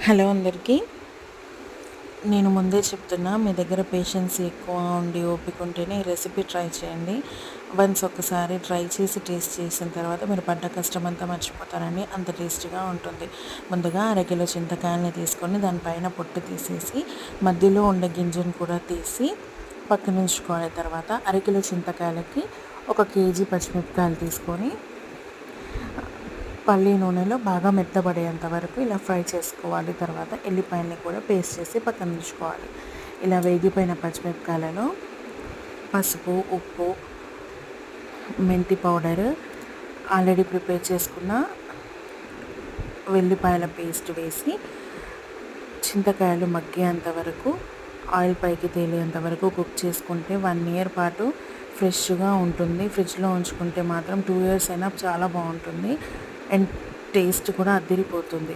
Hello అందరికీ. నేను ముందే చెప్తున్నా, మీ దగ్గర పేషెన్స్ ఎక్కువ ఉండి ఓపిక ఉంటేనే ఈ రెసిపీ ట్రై చేయండి. వన్స్ ఒకసారి ట్రై చేసి టేస్ట్ చేసిన తర్వాత మీరు పడ్డ కష్టం అంతా మర్చిపోతారండి. అంత టేస్టీగా ఉంటుంది. ముందుగా అరకిలో చింతకాయలని తీసుకొని దానిపైన పొట్టు తీసేసి మధ్యలో ఉండే గింజను కూడా తీసి పక్కన ఉంచుకోవాలి. తర్వాత అరకిలో చింతకాయలకి 1 కేజీ పచ్చిమిరపకాయలు తీసుకొని పల్లి నూనెలో బాగా మెత్తబడేంత వరకు ఇలా ఫ్రై చేసుకోవాలి. తర్వాత ఎల్లిపాయల్ని కూడా పేస్ట్ చేసి పక్కన ఉంచుకోవాలి. ఇలా వేగిపోయిన పచ్చిమిరపకాయలలో పసుపు, ఉప్పు, మెంతి పౌడర్, ఆల్రెడీ ప్రిపేర్ చేసుకున్న వెల్లిపాయల పేస్ట్ వేసి చింతకాయలు మగ్గేంత వరకు, ఆయిల్ పైకి తేలేంత వరకు కుక్ చేసుకుంటే 1 ఇయర్ పాటు ఫ్రెష్గా ఉంటుంది. ఫ్రిడ్జ్లో ఉంచుకుంటే మాత్రం 2 ఇయర్స్ అయినా చాలా బాగుంటుంది అండ్ టేస్ట్ కూడా అదిరిపోతుంది.